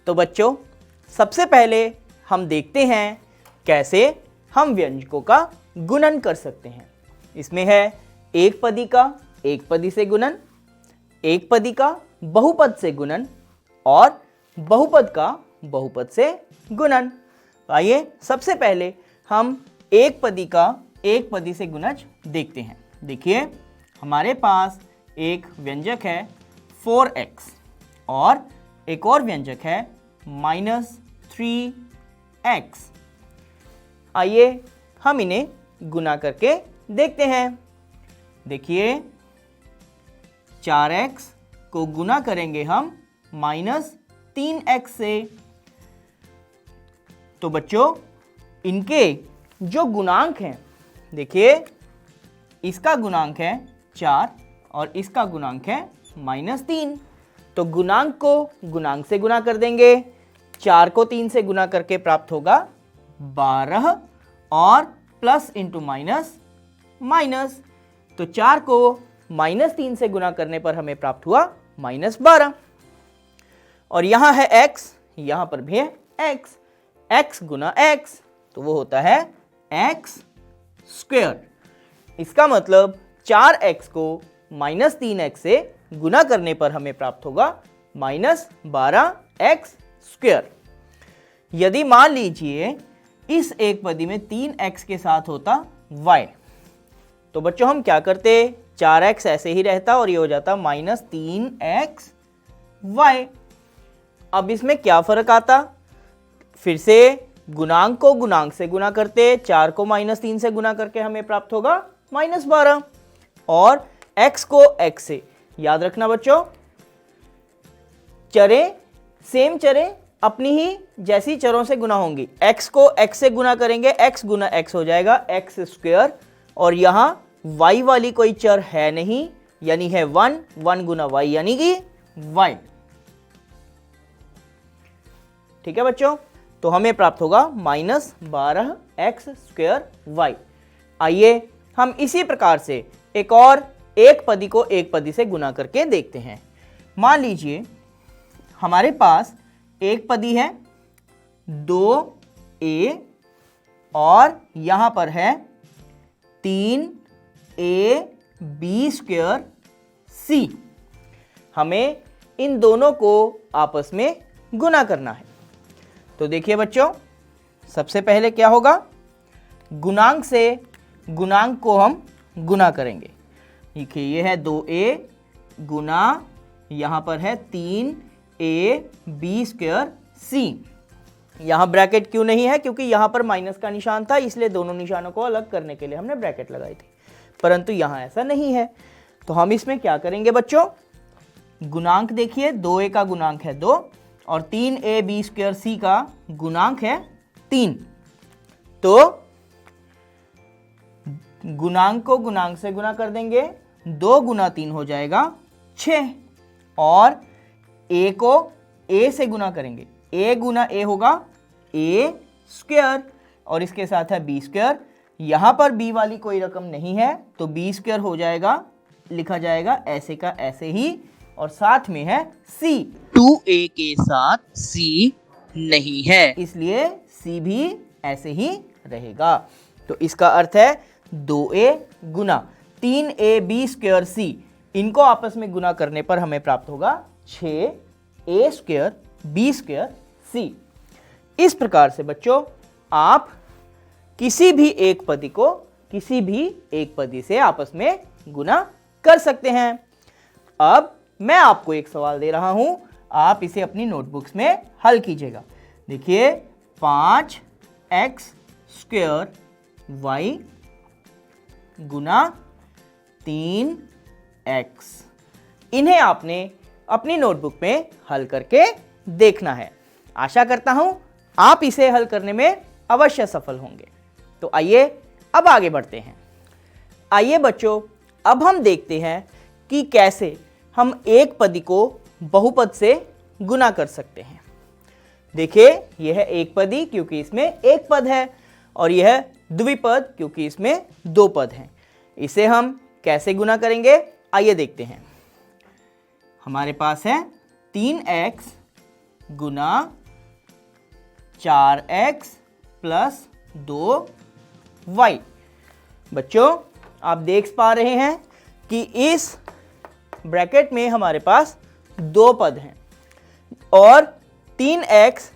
तो बच्चों सबसे पहले हम देखते हैं कैसे हम व्यंजकों का गुणन कर सकते हैं। इसमें है एक पदी का एक पदी से गुणन, एक पदी का बहुपद से गुणन और बहुपद का बहुपद से गुणन। तो आइए सबसे पहले हम एक पदी का एक पदी से गुणज देखते हैं। देखिए हमारे पास एक व्यंजक है 4x और एक और व्यंजक है -3x। आइए हम इन्हें गुना करके देखते हैं। देखिए 4x को गुना करेंगे हम -3x से। तो बच्चों इनके जो गुणांक हैं, देखिए इसका गुणांक है 4 और इसका गुणांक है -3। तो गुणांक को गुणांक से गुना कर देंगे। 4 को 3 से गुना करके प्राप्त होगा 12 और प्लस इंटू माइनस माइनस। तो 4 को -3 से गुना करने पर हमें प्राप्त हुआ -12। और यहाँ है x, यहाँ पर भी है x। x गुना x तो वो होता है x स्क्वायर। इसका मतलब 4x को -3x से गुना करने पर हमें प्राप्त होगा -12x स्क्वायर। यदि मान लीजिए इस एक पदी में 3x के साथ होता y, तो बच्चों हम क्या करते, 4x ऐसे ही रहता और ये हो जाता -3x y। अब इसमें क्या फर्क आता, फिर से गुणांक को गुणांक से गुना करते, 4 को -3 से गुना करके हमें प्राप्त होगा -12 और x को x से। याद रखना बच्चों, चरें सेम चरें अपनी ही जैसी चरों से गुना होंगी। x को x से गुना करेंगे, x गुना x हो जाएगा x स्क्वायर और यहां y वाली कोई चर है नहीं, यानी है 1, 1 गुना y यानी कि y। ठीक है बच्चों, तो हमें प्राप्त होगा -12x स्क्वायर y। आइए हम इसी प्रकार से एक और एक पदी को एक पदी से गुना करके देखते हैं। मान लीजिए हमारे पास एक पदी है 2a और यहां पर है 3ab स्क्वायर c। हमें इन दोनों को आपस में गुना करना है। तो देखिए बच्चों सबसे पहले क्या होगा, गुणांक से गुणांक को हम गुना करेंगे। देखिए ये है 2a गुना यहाँ पर है 3ab स्क्वायर c। यहाँ ब्रैकेट क्यों नहीं है, क्योंकि यहाँ पर माइनस का निशान था, इसलिए दोनों निशानों को अलग करने के लिए हमने ब्रैकेट लगाई थी, परंतु यहाँ ऐसा नहीं है। तो हम इसमें क्या करेंगे बच्चों, गुणांक देखिए 2a का गुणांक है 2 और 3ab स्क्वायर c का गुणांक है 3। तो गुणांक को गुणांक से गुना कर देंगे, 2 गुना 3 हो जाएगा 6 और a को a से गुना करेंगे, a गुना a होगा a स्क्वायर और इसके साथ है b स्क्वायर। यहाँ पर b वाली कोई रकम नहीं है तो b स्क्वायर हो जाएगा, लिखा जाएगा ऐसे का ऐसे ही और साथ में है c। 2a के साथ c नहीं है, इसलिए c भी ऐसे ही रहेगा। तो इसका अर्थ है 2a गुना 3ab स्क्वायर c, इनको आपस में गुना करने पर हमें प्राप्त होगा 6a square b square c। इस प्रकार से बच्चों आप किसी भी एक पदी को किसी भी एक पदी से आपस में गुना कर सकते हैं। अब मैं आपको एक सवाल दे रहा हूं, आप इसे अपनी नोटबुक्स में हल कीजिएगा। देखिए 5x स्क्वायर y गुना 3x, इन्हें आपने अपनी नोटबुक में हल करके देखना है। आशा करता हूं आप इसे हल करने में अवश्य सफल होंगे। तो आइए अब आगे बढ़ते हैं। आइए बच्चों अब हम देखते हैं कि कैसे हम एक पदी को बहुपद से गुना कर सकते हैं। देखिए यह है एक पदी क्योंकि इसमें एक पद है और यह है द्विपद क्योंकि इसमें दो पद हैं। इसे हम कैसे गुना करेंगे आइए देखते हैं। हमारे पास है 3x गुना 4x प्लस 2y। बच्चों आप देख पा रहे हैं कि इस ब्रैकेट में हमारे पास दो पद हैं और 3x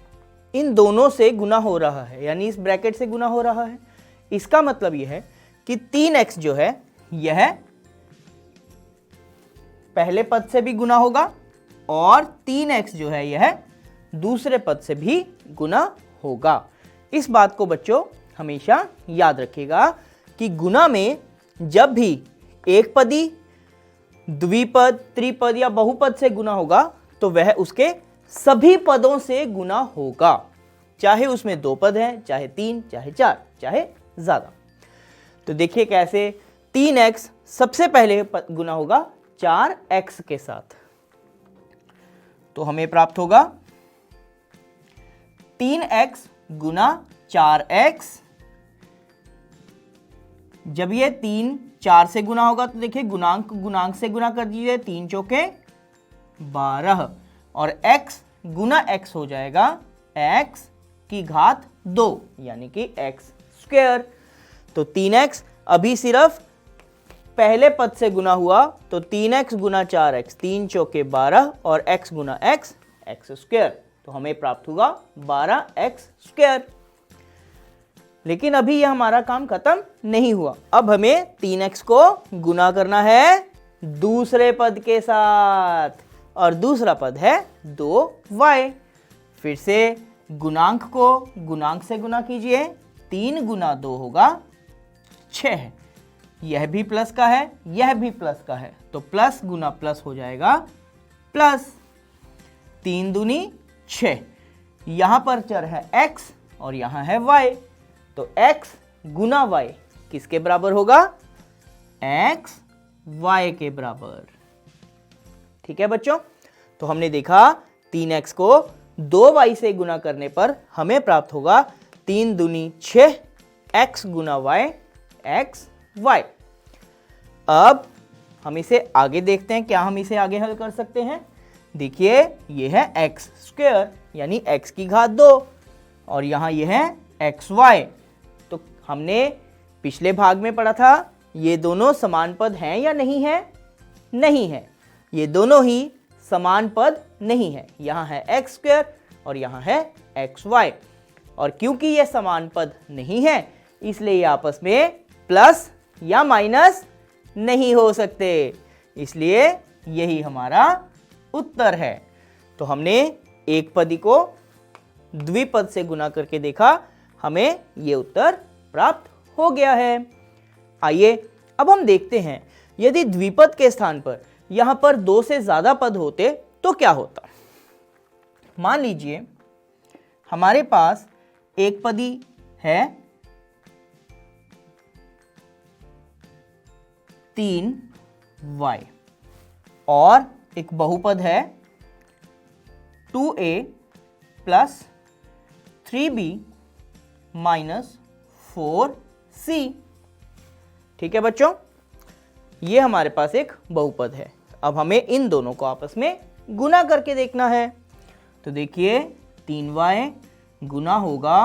इन दोनों से गुना हो रहा है, यानी इस ब्रैकेट से गुना हो रहा है। इसका मतलब यह है कि 3x जो है यह पहले पद से भी गुना होगा और 3x जो है यह दूसरे पद से भी गुना होगा। इस बात को बच्चों हमेशा याद रखिएगा कि गुना में जब भी एक पदी, द्विपद, त्रिपद या बहुपद से गुना होगा तो वह उसके सभी पदों से गुना होगा, चाहे उसमें दो पद हैं, चाहे तीन, चाहे चार, चाहे ज्यादा। तो देखिए कैसे 3x सबसे पहले गुना होगा 4x के साथ, तो हमें प्राप्त होगा 3x गुना 4x। जब ये 3 4 से गुना होगा तो देखिए गुणांक गुणांक से गुना कर दीजिए, 3 चौके 12 और x गुना x हो जाएगा x की घात 2 यानी कि x स्क्वायर। तो 3x अभी सिर्फ पहले पद से गुना हुआ तो 3x गुना 4x, 3 चौके 12 और x गुना x x स्क्वायर, तो हमें प्राप्त होगा 12x स्क्वायर। लेकिन अभी यह हमारा काम खत्म नहीं हुआ, अब हमें 3x को गुना करना है दूसरे पद के साथ और दूसरा पद है 2y। फिर से गुणांक को गुणांक से गुना कीजिए, 3 गुना 2 होगा 6, यह भी प्लस का है, यह भी प्लस का है, तो प्लस गुना प्लस हो जाएगा प्लस। 3 दूनी 6, यहां पर चर है x और यहां है y, तो x गुना y किसके बराबर होगा? x y के बराबर। ठीक है बच्चों, तो हमने देखा 3x को 2y से गुना करने पर हमें प्राप्त होगा 3 दूनी 6 x गुना y x y। अब हम इसे आगे देखते हैं, क्या हम इसे आगे हल कर सकते हैं। देखिए ये है x स्क्वायर यानी x की घात 2 और यहाँ ये है xy। तो हमने पिछले भाग में पढ़ा था ये दोनों समान पद हैं या नहीं है? नहीं है, ये दोनों ही समान पद नहीं है। यहाँ है x स्क्वायर और यहाँ है xy, और क्योंकि ये समान पद नहीं है इसलिए ये आपस में प्लस या माइनस नहीं हो सकते, इसलिए यही हमारा उत्तर है। तो हमने एक पदी को द्विपद से गुना करके देखा, हमें ये उत्तर प्राप्त हो गया है। आइए अब हम देखते हैं यदि द्विपद के स्थान पर यहां पर 2 से ज्यादा पद होते तो क्या होता। मान लीजिए हमारे पास एक पदी है 3y और एक बहुपद है 2a plus 3b minus 4c। ठीक है बच्चों, ये हमारे पास एक बहुपद है। अब हमें इन दोनों को आपस में गुना करके देखना है। तो देखिए 3y गुना होगा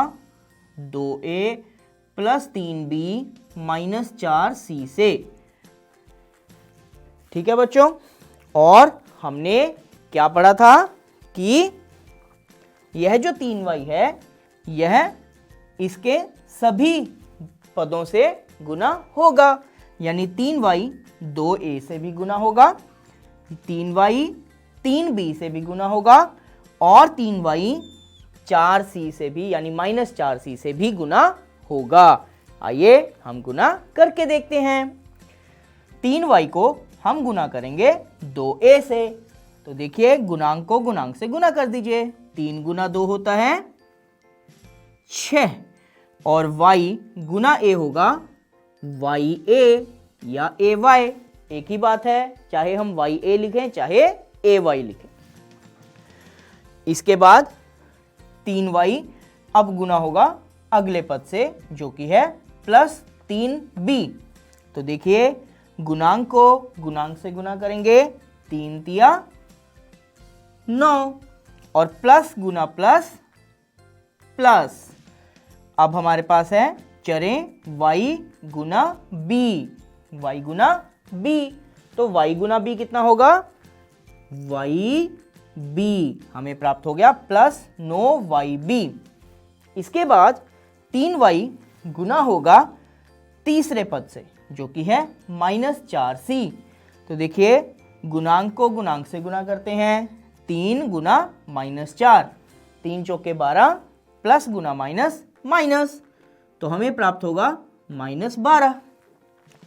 2a plus 3b minus 4c से। ठीक है बच्चों, और हमने क्या पढ़ा था कि यह जो 3y है यह इसके सभी पदों से गुना होगा, यानी 3y 2a से भी गुना होगा, 3y 3b से भी गुना होगा और 3y 4c से भी यानी माइनस 4c से भी गुना होगा। आइए हम गुना करके देखते हैं। 3y को हम गुना करेंगे 2a से, तो देखिए गुणांक को गुणांक से गुना कर दीजिए, 3 गुना 2 होता है 6 और y गुना a होगा ya या ay, एक ही बात है, चाहे हम ya लिखें चाहे ay लिखें। इसके बाद 3y अब गुना होगा अगले पद से जो कि है प्लस 3b। तो देखिए गुणांक को गुणांक से गुना करेंगे, 3 तिया 9 और प्लस गुना प्लस प्लस। अब हमारे पास है चरें y गुना b, y गुना b। तो y गुना b कितना होगा? yb हमें प्राप्त हो गया प्लस 9yb। इसके बाद 3y गुना होगा तीसरे पद से जो कि है -4c। तो देखिए गुणांक को गुणांक से गुना करते हैं, 3 गुना -4, 3 चौके 12 प्लस गुना माइनस माइनस, तो हमें प्राप्त होगा -12।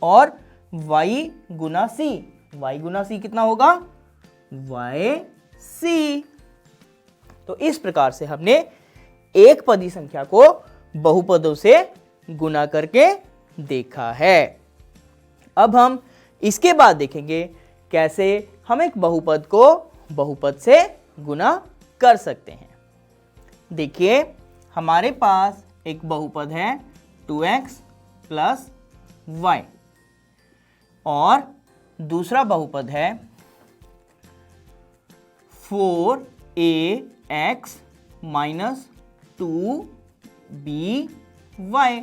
और y गुना c, y गुना c कितना होगा? yc। तो इस प्रकार से हमने एक पदी संख्या को बहुपदों से गुना करके देखा है। अब हम इसके बाद देखेंगे कैसे हम एक बहुपद को बहुपद से गुना कर सकते हैं। देखिए हमारे पास एक बहुपद है 2x प्लस y और दूसरा बहुपद है 4ax माइनस 2by।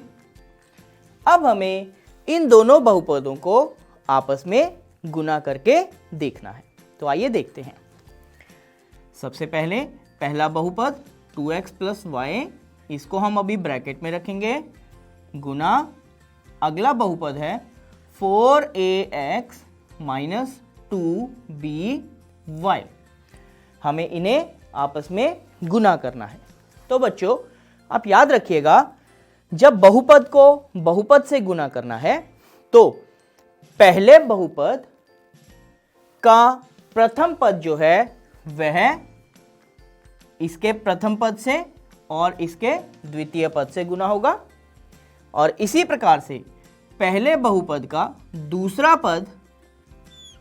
अब हमें इन दोनों बहुपदों को आपस में गुना करके देखना है। तो आइए देखते हैं। सबसे पहले पहला बहुपद 2x प्लस y, इसको हम अभी ब्रैकेट में रखेंगे, गुना अगला बहुपद है 4ax माइनस 2by। हमें इन्हें आपस में गुना करना है। तो बच्चों आप याद रखिएगा, जब बहुपद को बहुपद से गुना करना है तो पहले बहुपद का प्रथम पद जो है वह इसके प्रथम पद से और इसके द्वितीय पद से गुना होगा, और इसी प्रकार से पहले बहुपद का दूसरा पद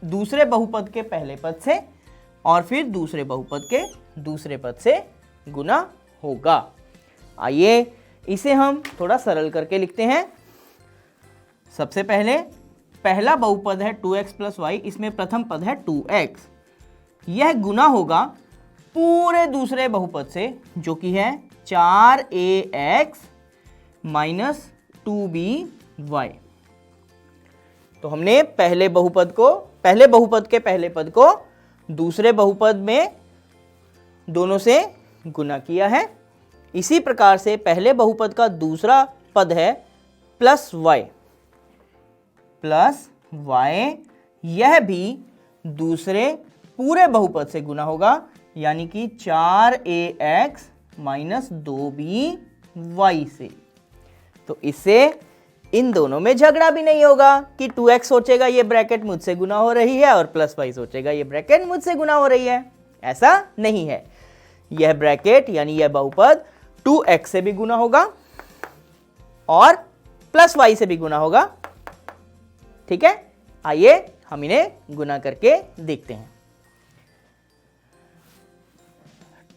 दूसरे बहुपद के पहले पद से और फिर दूसरे बहुपद के दूसरे पद से गुना होगा। आइए इसे हम थोड़ा सरल करके लिखते हैं। सबसे पहले पहला बहुपद है 2x प्लस y, इसमें प्रथम पद है 2x। यह गुना होगा पूरे दूसरे बहुपद से जो कि है 4ax माइनस 2by। तो हमने पहले बहुपद के पहले पद को दूसरे बहुपद में दोनों से गुना किया है। इसी प्रकार से पहले बहुपद का दूसरा पद है प्लस y, यह भी दूसरे पूरे बहुपद से गुना होगा, यानी कि 4ax माइनस 2by से। तो इससे इन दोनों में झगड़ा भी नहीं होगा कि 2x सोचेगा ये ब्रैकेट मुझसे गुना हो रही है और प्लस y सोचेगा ये ब्रैकेट मुझसे गुना हो रही है। ऐसा नहीं है। यह ब्रैकेट यानी यह बहुपद 2x से भी गुना होगा और प्लस y से भी गुना होगा। ठीक है, आइए हम इन्हें गुना करके देखते हैं।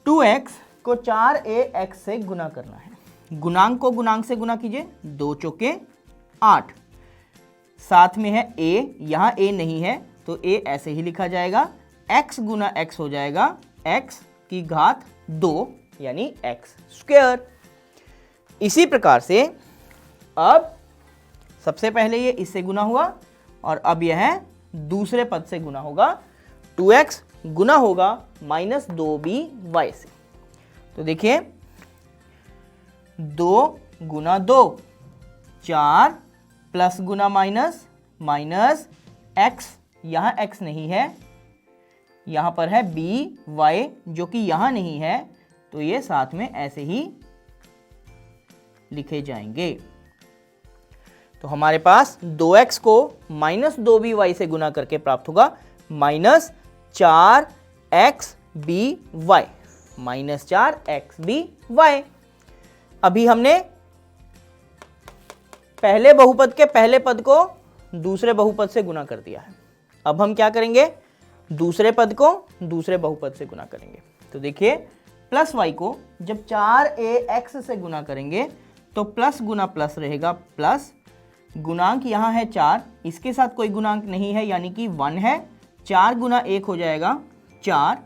2x को 4ax से गुना करना है। गुणांक को गुणांक से गुना कीजिए, 2 चौके 8, साथ में है a, यहां a नहीं है तो a ऐसे ही लिखा जाएगा, x गुना x हो जाएगा x की घात 2 यानी x स्क्वायर। इसी प्रकार से अब सबसे पहले ये इससे गुना हुआ और अब यह दूसरे पद से गुना होगा, 2x गुना होगा माइनस 2by से। तो देखिए 2 गुना 2 4 प्लस गुना माइनस माइनस x, यहाँ x नहीं है, यहाँ पर है by जो कि यहाँ नहीं है, तो ये साथ में ऐसे ही लिखे जाएंगे। तो हमारे पास 2x को माइनस 2by से गुना करके प्राप्त होगा माइनस 4xby, माइनस 4xby। अभी हमने पहले बहुपद के पहले पद को दूसरे बहुपद से गुना कर दिया है। अब हम क्या करेंगे, दूसरे पद को दूसरे बहुपद से गुना करेंगे। तो देखिए प्लस y को जब 4ax से गुना करेंगे तो प्लस गुना प्लस रहेगा, प्लस गुणांक यहाँ है 4, इसके साथ कोई गुणांक नहीं है यानी कि 1 है, 4 गुना 1 हो जाएगा 4,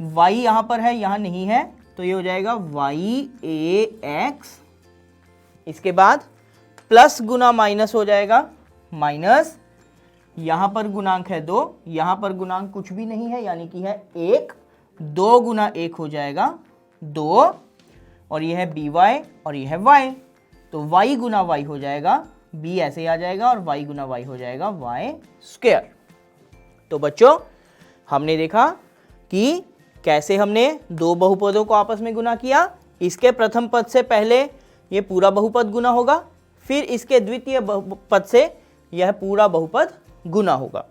y यहां पर है, यहां नहीं है, तो ये हो जाएगा YAX। इसके बाद प्लस गुना माइनस हो जाएगा, माइनस, यहां पर गुणांक है 2, यहां पर गुणांक कुछ भी नहीं है यानी कि है 1, 2 गुना 1 हो जाएगा 2, और ये है BY और ये है Y, तो y गुना y हो जाएगा, b ऐसे आ जाएगा और y गुना y हो जाएगा y स्क्वायर। तो बच्चों हमने देखा कि कैसे हमने दो बहुपदों को आपस में गुना किया। इसके प्रथम पद से पहले ये पूरा बहुपद गुना होगा, फिर इसके द्वितीय पद से यह पूरा बहुपद गुना होगा।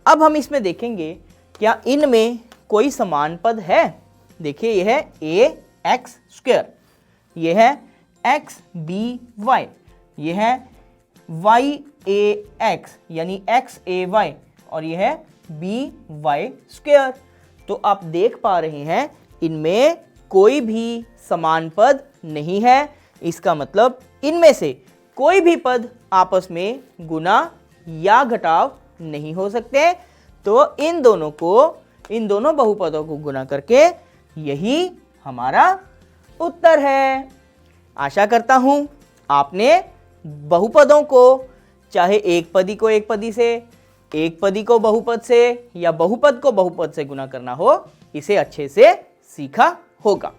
अब हम इसमें देखेंगे क्या इनमें कोई समान पद है। देखिए यह है ax स्क्वायर, यह है xby, यह है yax यानी xay, और यह है by स्क्वायर। तो आप देख पा रहे हैं इनमें कोई भी समान पद नहीं है। इसका मतलब इनमें से कोई भी पद आपस में गुना या घटाव नहीं हो सकते। तो इन दोनों बहुपदों को गुना करके यही हमारा उत्तर है। आशा करता हूं आपने बहुपदों को, चाहे एक पदी को एक पदी से, एक पदी को बहुपद से, या बहुपद को बहुपद से गुना करना हो, इसे अच्छे से सीखा होगा।